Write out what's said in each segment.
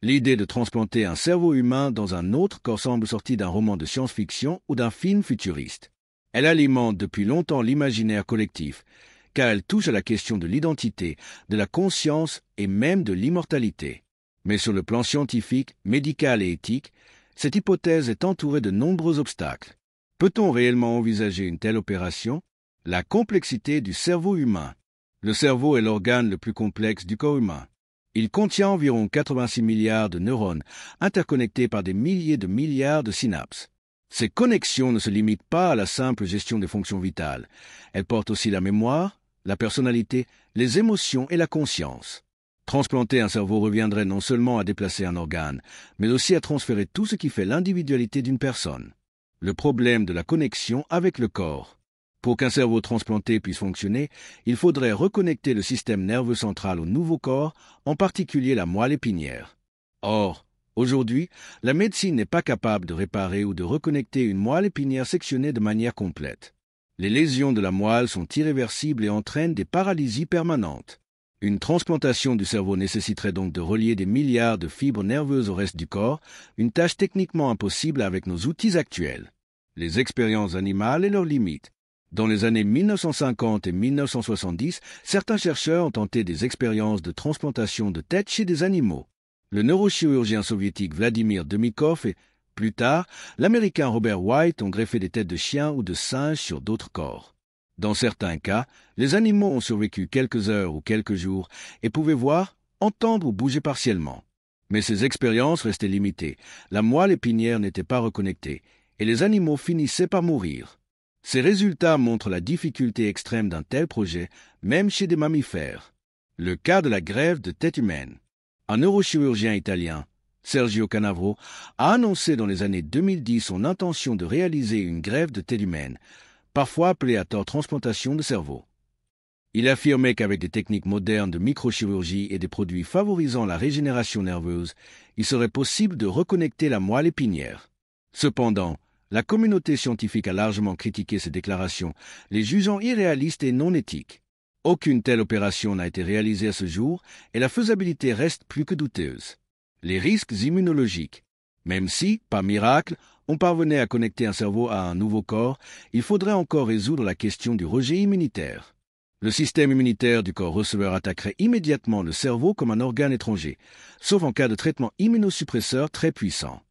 L'idée de transplanter un cerveau humain dans un autre corps semble sortie d'un roman de science-fiction ou d'un film futuriste. Elle alimente depuis longtemps l'imaginaire collectif, car elle touche à la question de l'identité, de la conscience et même de l'immortalité. Mais sur le plan scientifique, médical et éthique, cette hypothèse est entourée de nombreux obstacles. Peut-on réellement envisager une telle opération? La complexité du cerveau humain. Le cerveau est l'organe le plus complexe du corps humain. Il contient environ 86 milliards de neurones, interconnectés par des milliers de milliards de synapses. Ces connexions ne se limitent pas à la simple gestion des fonctions vitales. Elles portent aussi la mémoire, la personnalité, les émotions et la conscience. Transplanter un cerveau reviendrait non seulement à déplacer un organe, mais aussi à transférer tout ce qui fait l'individualité d'une personne. Le problème de la connexion avec le corps. Pour qu'un cerveau transplanté puisse fonctionner, il faudrait reconnecter le système nerveux central au nouveau corps, en particulier la moelle épinière. Or, aujourd'hui, la médecine n'est pas capable de réparer ou de reconnecter une moelle épinière sectionnée de manière complète. Les lésions de la moelle sont irréversibles et entraînent des paralysies permanentes. Une transplantation du cerveau nécessiterait donc de relier des milliards de fibres nerveuses au reste du corps, une tâche techniquement impossible avec nos outils actuels. Les expériences animales et leurs limites. Dans les années 1950 et 1970, certains chercheurs ont tenté des expériences de transplantation de tête chez des animaux. Le neurochirurgien soviétique Vladimir Demikov et, plus tard, l'américain Robert White ont greffé des têtes de chiens ou de singes sur d'autres corps. Dans certains cas, les animaux ont survécu quelques heures ou quelques jours et pouvaient voir, entendre ou bouger partiellement. Mais ces expériences restaient limitées, la moelle épinière n'était pas reconnectée, et les animaux finissaient par mourir. Ces résultats montrent la difficulté extrême d'un tel projet, même chez des mammifères. Le cas de la greffe de tête humaine. Un neurochirurgien italien, Sergio Canavro, a annoncé dans les années 2010 son intention de réaliser une greffe de tête humaine, parfois appelée à tort transplantation de cerveau. Il affirmait qu'avec des techniques modernes de microchirurgie et des produits favorisant la régénération nerveuse, il serait possible de reconnecter la moelle épinière. Cependant, la communauté scientifique a largement critiqué ces déclarations, les jugeant irréalistes et non éthiques. Aucune telle opération n'a été réalisée à ce jour et la faisabilité reste plus que douteuse. Les risques immunologiques. Même si, par miracle, on parvenait à connecter un cerveau à un nouveau corps, il faudrait encore résoudre la question du rejet immunitaire. Le système immunitaire du corps receveur attaquerait immédiatement le cerveau comme un organe étranger, sauf en cas de traitement immunosuppresseur très puissant.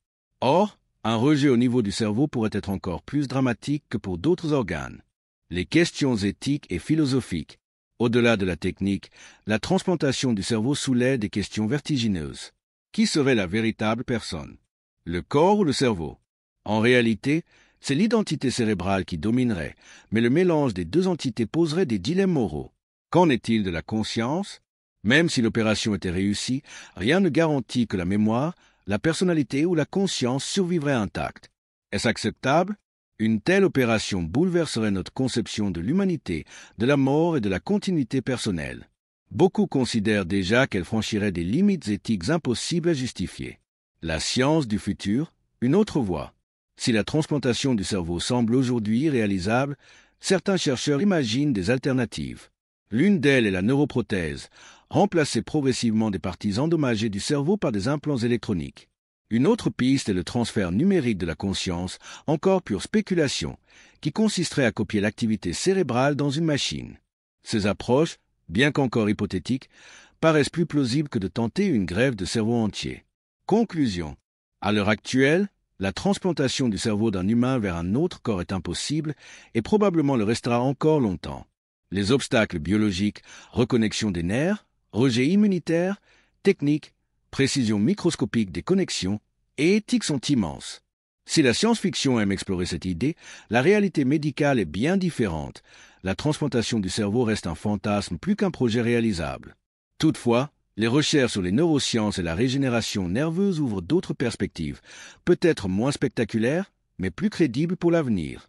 Or, un rejet au niveau du cerveau pourrait être encore plus dramatique que pour d'autres organes. Les questions éthiques et philosophiques. Au-delà de la technique, la transplantation du cerveau soulève des questions vertigineuses. Qui serait la véritable personne? Le corps ou le cerveau? En réalité, c'est l'identité cérébrale qui dominerait, mais le mélange des deux entités poserait des dilemmes moraux. Qu'en est-il de la conscience? Même si l'opération était réussie, rien ne garantit que la mémoire, la personnalité ou la conscience survivraient intactes. Est-ce acceptable? Une telle opération bouleverserait notre conception de l'humanité, de la mort et de la continuité personnelle. Beaucoup considèrent déjà qu'elle franchirait des limites éthiques impossibles à justifier. La science du futur, une autre voie. Si la transplantation du cerveau semble aujourd'hui irréalisable, certains chercheurs imaginent des alternatives. L'une d'elles est la neuroprothèse, remplacer progressivement des parties endommagées du cerveau par des implants électroniques. Une autre piste est le transfert numérique de la conscience, encore pure spéculation, qui consisterait à copier l'activité cérébrale dans une machine. Ces approches, bien qu'encore hypothétiques, paraissent plus plausibles que de tenter une greffe de cerveau entier. Conclusion. À l'heure actuelle, la transplantation du cerveau d'un humain vers un autre corps est impossible et probablement le restera encore longtemps. Les obstacles biologiques, reconnexion des nerfs, rejet immunitaire, technique, précision microscopique des connexions et éthique sont immenses. Si la science-fiction aime explorer cette idée, la réalité médicale est bien différente. La transplantation du cerveau reste un fantasme plus qu'un projet réalisable. Toutefois, les recherches sur les neurosciences et la régénération nerveuse ouvrent d'autres perspectives, peut-être moins spectaculaires, mais plus crédibles pour l'avenir.